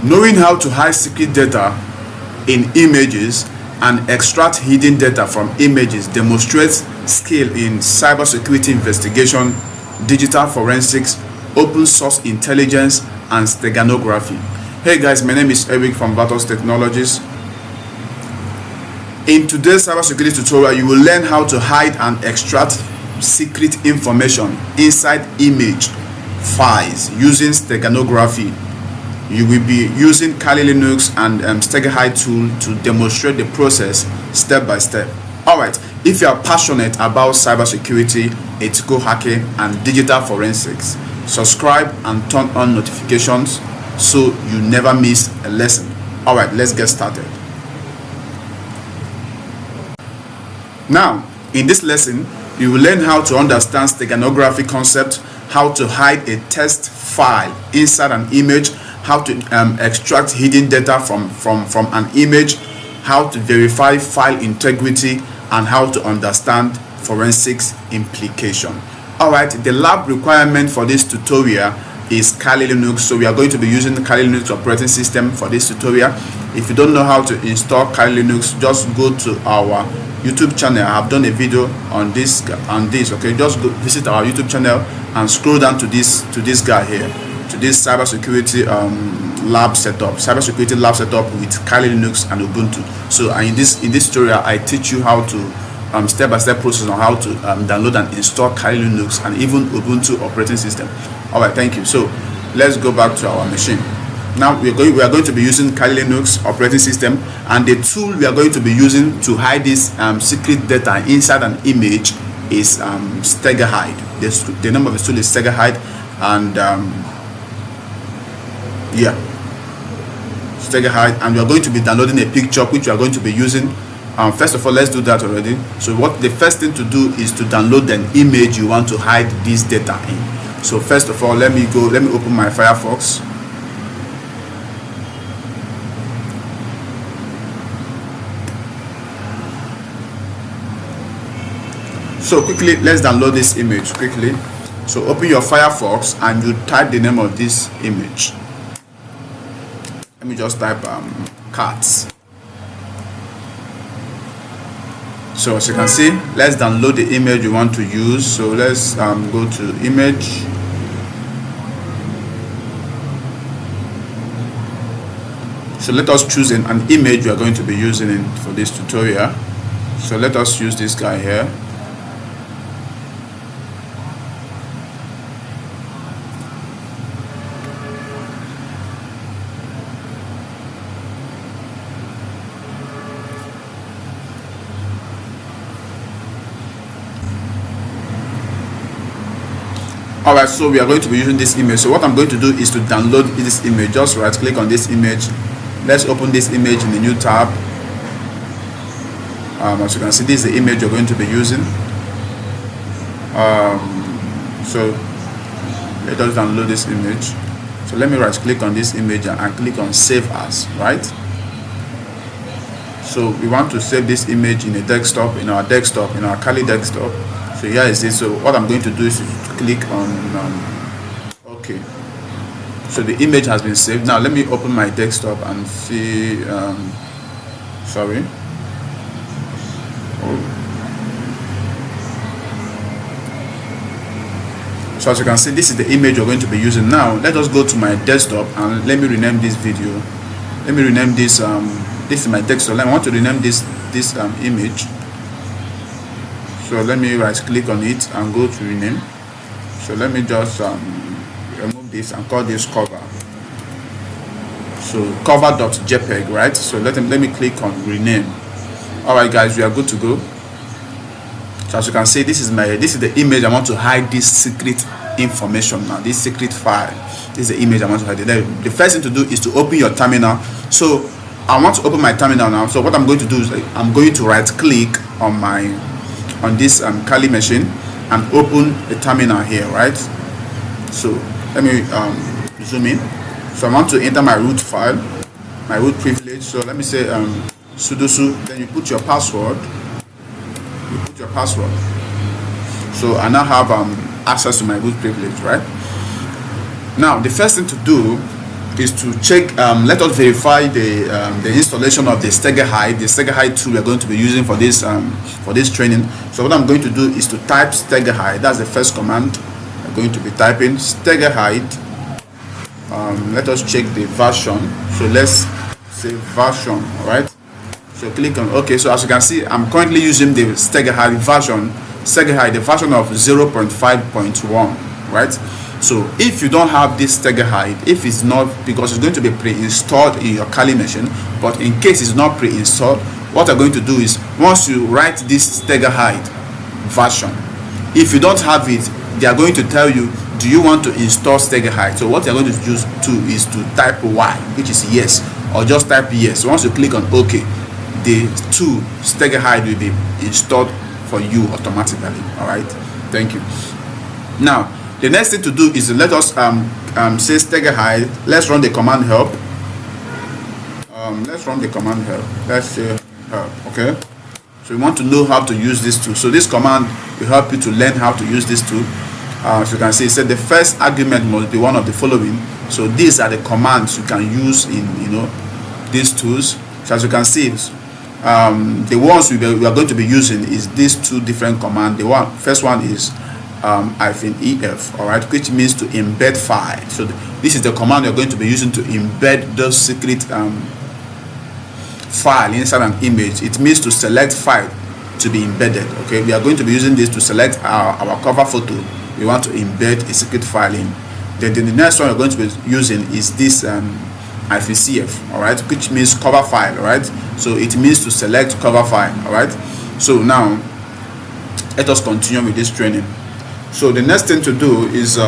Knowing how to hide secret data in images and extract hidden data from images demonstrates skill in cybersecurity investigation, digital forensics, open source intelligence, and steganography. Hey guys, my name is Eric from Vathos Technologies. In today's cybersecurity tutorial, you will learn how to hide and extract secret information inside image files using steganography. You will be using Kali Linux and Steghide tool to demonstrate the process step by step. Alright, if you are passionate about cybersecurity, ethical hacking, and digital forensics, subscribe and turn on notifications so you never miss a lesson. Alright, let's get started. Now, in this lesson, you will learn how to understand steganography concept, how to hide a text file inside an image, how to extract hidden data from an image, how to verify file integrity, and how to understand forensics implication. Alright, the lab requirement for this tutorial is Kali Linux, so we are going to be using the Kali Linux operating system for this tutorial. If you don't know how to install Kali Linux, just go to our YouTube channel. I have done a video on this. Okay, just go visit our YouTube channel and scroll down to this guy here, to this cybersecurity lab setup with Kali Linux and Ubuntu. So in this tutorial, I teach you how to step-by-step process on how to download and install Kali Linux and even Ubuntu operating system. All right, thank you. So let's go back to our machine. Now we are going to be using Kali Linux operating system, and the tool we are going to be using to hide this secret data inside an image is Steghide. The name of the tool is Steghide, and Steghide, and we are going to be downloading a picture which we are going to be using. First of all, let's do that already. So what the first thing to do is to download an image you want to hide this data in. So first of all, let me open my Firefox. So quickly, let's download this image quickly. So open your Firefox and you type the name of this image. Let me just type cats. So as you can see, let's download the image you want to use. So let's go to image. So let us choose an image we are going to be using for this tutorial. So let us use this guy here. Alright, so we are going to be using this image. So what I'm going to do is to download this image. Just right click on this image. Let's open this image in a new tab. As you can see, this is the image you're going to be using. So let us download this image. So let me right click on this image and click on save as, right? So we want to save this image in our Kali desktop. So here is it. So what I'm going to do is to click on OK. So the image has been saved. Now let me open my desktop and see. Sorry. So as you can see, this is the image you're going to be using. Now let us go to my desktop and let me rename this video. Let me rename this. This is my desktop. I want to rename this image. So let me right click on it and go to rename. So let me just remove this and call this cover. So cover.jpg, right? So let me click on rename. Alright guys, we are good to go. So as you can see, this is the image I want to hide this secret information now, this secret file. This is the image I want to hide. The first thing to do is to open your terminal. So I want to open my terminal now. So what I'm going to do is I'm going to right click on this Kali machine and open the terminal here, right? So let me zoom in. So I want to enter my root file, my root privilege. So let me say sudo, then you put your password. So I now have access to my root privilege, right? Now the first thing to do is to check, let us verify the installation of the Steghide tool we are going to be using for this training. So what I'm going to do is to type Steghide. That's the first command I'm going to be typing. Steghide. Let us check the version. So let's say version. All right, so click on OK. So as you can see, I'm currently using the Steghide version, the version of 0.5.1, right? So if you don't have this Steghide, if it's not, because it's going to be pre-installed in your Kali machine, but in case it's not pre-installed, what I'm going to do is, once you write this Steghide version, if you don't have it, they are going to tell you, do you want to install Steghide? So what you're going to do is to type Y, which is yes, or just type yes. So once you click on OK, the tool Steghide will be installed for you automatically. All right, thank you. Now the next thing to do is let us say Steghide. Let's run the command help. Let's run the command help. Let's say help. Okay, so you want to know how to use this tool. So this command will help you to learn how to use this tool. As you can see, it said the first argument must be one of the following. So these are the commands you can use in these tools. So as you can see, the ones we are going to be using is these two different commands. The first one is -ef, all right, which means to embed file. So this is the command you're going to be using to embed the secret file inside an image. It means to select file to be embedded. Okay, we are going to be using this to select our cover photo. We want to embed a secret file in. Then the next one we're going to be using is this -cf, all right, which means cover file. All right, so it means to select cover file. All right, so now let us continue with this training. So the next thing to do is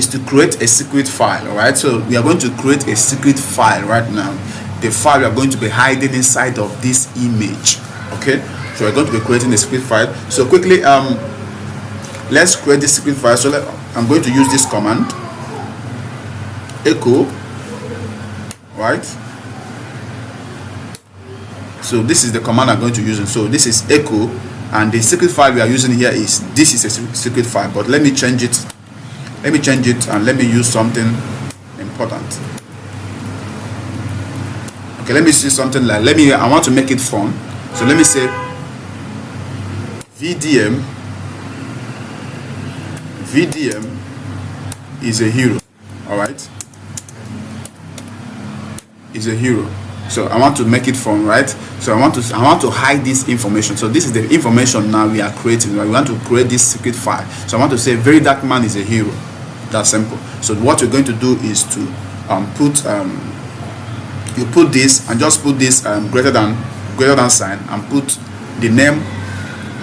to create a secret file. All right, so we are going to create a secret file right now. The file we are going to be hiding inside of this image. Okay, so we're going to be creating a secret file. So quickly, let's create this secret file. So I'm going to use this command, echo, right? So this is the command I'm going to use. So this is echo, and the secret file we are using here is, this is a secret file, but let me change it. Let me change it and let me use something important. Okay, let me see something like, I want to make it fun. So let me say VDM is a hero. All right, is a hero. So I want to make it fun, right? So I want to hide this information. So this is the information now we are creating. Right? We want to create this secret file. So I want to say very dark man is a hero. That's simple. So what you're going to do is to you put this and just put this greater than sign and put the name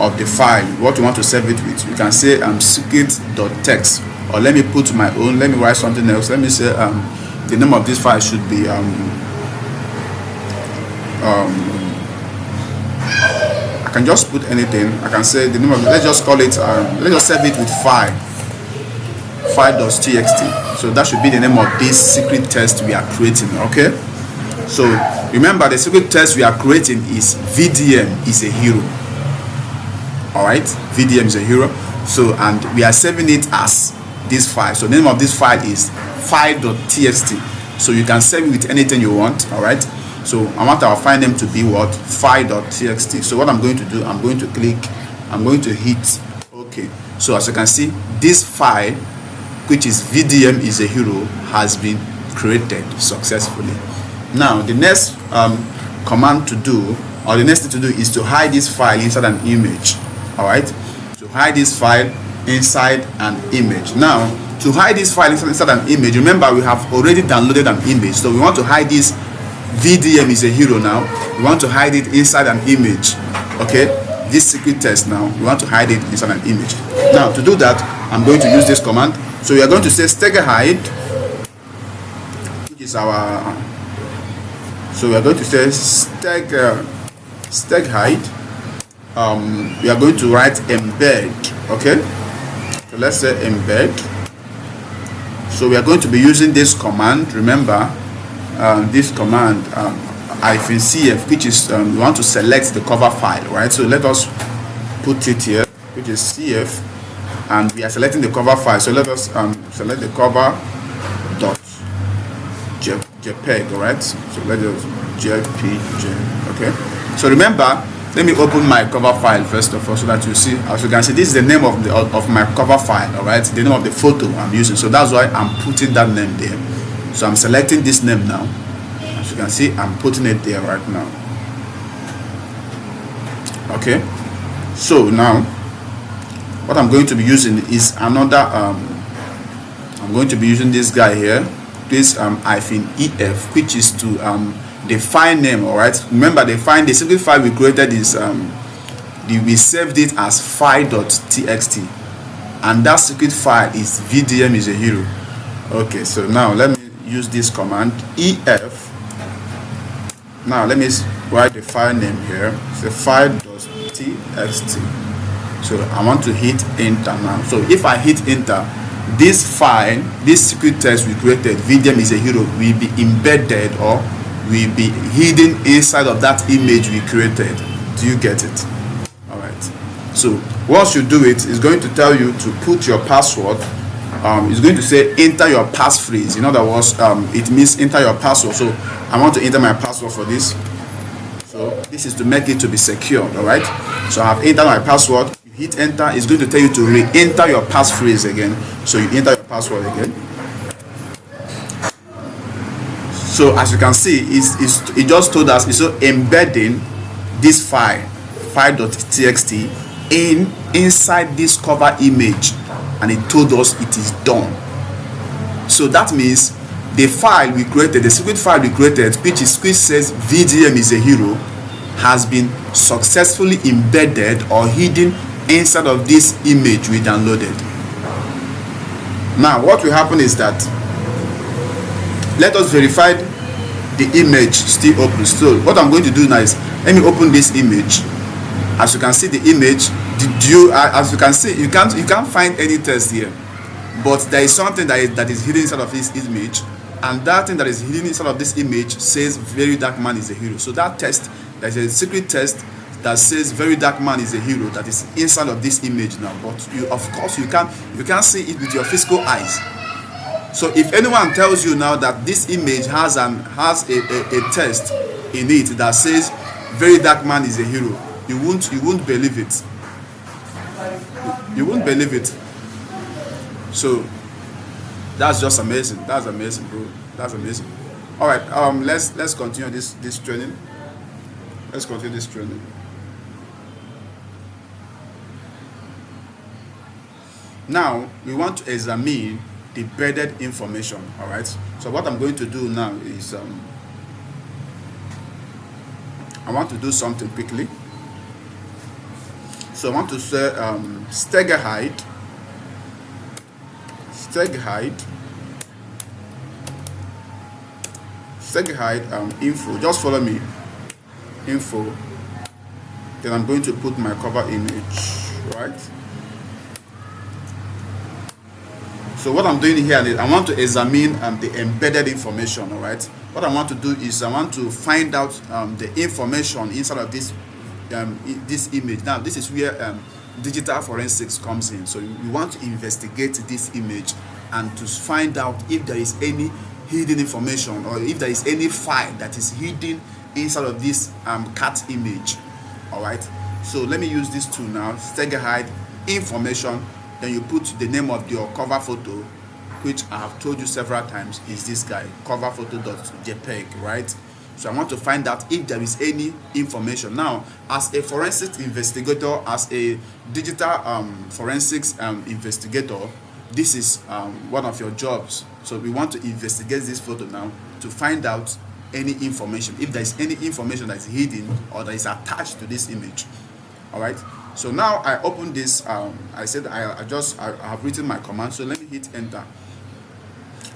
of the file, what you want to save it with. You can say secret.txt, or let me put my own. Let me write something else. Let me say the name of this file should be I can just put anything. I can say the name of it. Let's just call it let's just save it with file.txt. So that should be the name of this secret text we are creating. Okay, so remember, the secret text we are creating is VDM is a hero. All right, VDM is a hero. So, and we are saving it as this file. So the name of this file is file.txt. So you can save it with anything you want. All right, so I want our file name to be what? File.txt. So what I'm going to do, I'm going to hit OK. So as you can see, this file, which is VDM is a hero, has been created successfully. Now the next command to do, or the next thing to do, is to hide this file inside an image. All right, to hide this file inside an image. Now to hide this file inside an image, remember we have already downloaded an image, so we want to hide this VDM is a hero. Now we want to hide it inside an image. Okay, this secret text, now we want to hide it inside an image. Now to do that, I'm going to use this command. So we are going to say Steghide, which is our, so we are going to say Steghide. We are going to write embed. Okay, so let's say embed. So we are going to be using this command. Remember, this command -cf, which is we want to select the cover file, right? So let us put it here, which is cf and we are selecting the cover file. So let us select the cover dot JPEG, alright? So let us JPG. Okay. So remember, let me open my cover file first of all, so that you see. As you can see, this is the name of my cover file, alright? The name of the photo I'm using. So that's why I'm putting that name there. So I'm selecting this name now. As you can see, I'm putting it there right now. Okay. So now, what I'm going to be using is another. I'm going to be using this guy here. This -ef, which is to the file name. All right. Remember, the secret file we created is we saved it as file.txt, and that secret file is VDM is a hero. Okay. So now let me use this command ef. Now let me write the file name here. It's a file.txt. So I want to hit enter now. So if I hit enter, this file, this secret text we created, VDM is a hero, will be embedded or will be hidden inside of that image we created. Do you get it? All right. So once you do it, it's going to tell you to put your password. It's going to say enter your passphrase. In other words, it means enter your password. So I want to enter my password for this. So this is to make it to be secured. All right. So I've entered my password. Hit enter. It's going to tell you to re-enter your passphrase again. So you enter your password again. So as you can see, it just told us it's embedding this file.txt inside this cover image, and it told us it is done. So that means the file we created, the secret file we created, which says VDM is a hero, has been successfully embedded or hidden inside of this image we downloaded. Now what will happen is that, let us verify the image still open. So what I'm going to do now is, let me open this image. As you can see, the image, as you can see, you can't find any text here, but there is something that is hidden inside of this image, and that thing that is hidden inside of this image says very dark man is a hero. So that text, there's a secret text that says very dark man is a hero that is inside of this image now, but of course you can't see it with your physical eyes. So if anyone tells you now that this image has a text in it that says very dark man is a hero, you won't believe it. You won't believe it. So that's just amazing. That's amazing, bro. That's amazing. All right. Let's continue this training. Let's continue this training. Now we want to examine the embedded information. All right. So what I'm going to do now is I want to do something quickly. So I want to say Steghide info. Just follow me. Info. Then I'm going to put my cover image, right? So what I'm doing here is I want to examine the embedded information. All right. What I want to do is I want to find out the information inside of this image. Now this is where digital forensics comes in. So you want to investigate this image and to find out if there is any hidden information or if there is any file that is hidden inside of this cat image. All right. So let me use this tool now. Steghide information. Then you put the name of your cover photo, which I have told you several times is this guy, cover photo.jpg, right? So I want to find out if there is any information. Now, as a forensic investigator, as a digital forensics investigator, this is one of your jobs. So we want to investigate this photo now to find out any information, if there is any information that is hidden or that is attached to this image. All right. So now I open this. I said I have written my command. So let me hit enter.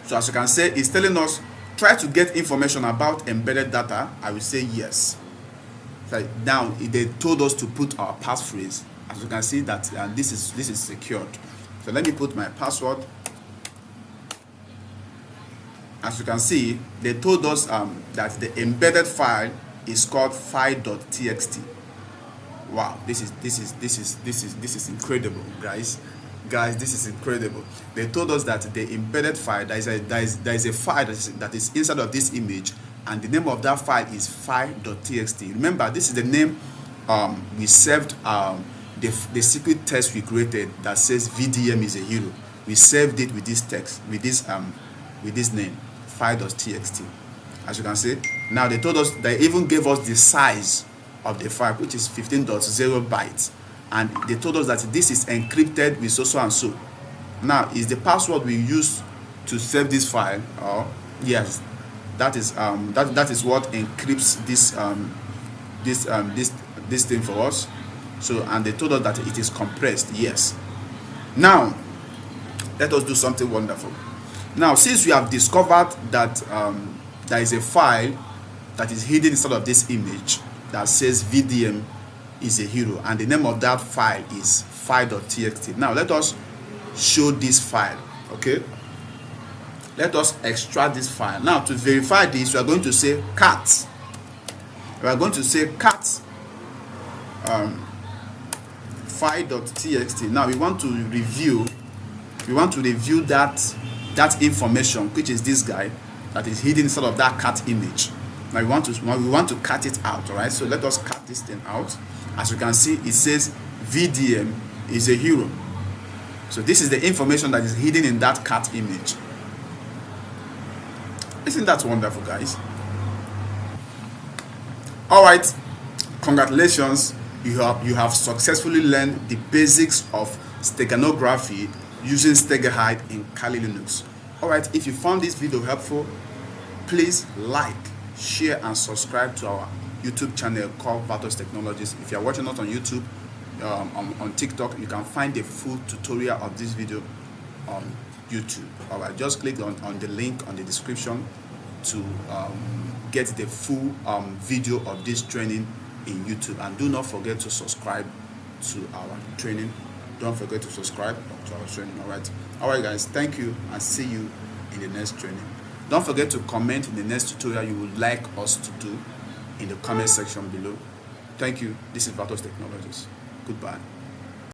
So as you can see, it's telling us try to get information about embedded data. I will say yes. So now they told us to put our passphrase. As you can see that this is secured. So let me put my password. As you can see, they told us that the embedded file is called file.txt. Wow, this is incredible, guys. Guys, this is incredible. They told us that the embedded file, there is a file that is inside of this image, and the name of that file is file.txt. Remember, this is the name we saved the secret text we created that says VDM is a hero. We saved it with this text, with this name, file.txt. As you can see, now they told us, they even gave us the size of the file, which is 15.0 bytes, and they told us that this is encrypted with so and so. Now, is the password we use to save this file? Yes, that is what encrypts this thing for us. So, and they told us that it is compressed. Yes. Now, let us do something wonderful. Now, since we have discovered that there is a file that is hidden inside of this image that says VDM is a hero, and the name of that file is file.txt. Now let us show this file. Okay, let us extract this file. Now, to verify this, we are going to say cat. We are going to say cat file.txt. Now we want to review that information, which is this guy that is hidden inside of that cat image. Now we want to cut it out. All right, so let us cut this thing out. As you can see, it says VDM is a hero. So this is the information that is hidden in that cat image. Isn't that wonderful, guys? All right, congratulations. You have successfully learned the basics of steganography using Steghide in Kali Linux. All right, if you found this video helpful, please like, share, and subscribe to our YouTube channel called Vathos Technologies. If you are watching us on YouTube, on TikTok, you can find a full tutorial of this video on YouTube. All right, just click on the link on the description to get the full video of this training in YouTube. And do not forget to subscribe to our training. Don't forget to subscribe to our training. All right, guys, thank you, and see you in the next training. Don't forget to comment in the next tutorial you would like us to do in the comment section below. Thank you. This is Vathos Technologies. Goodbye.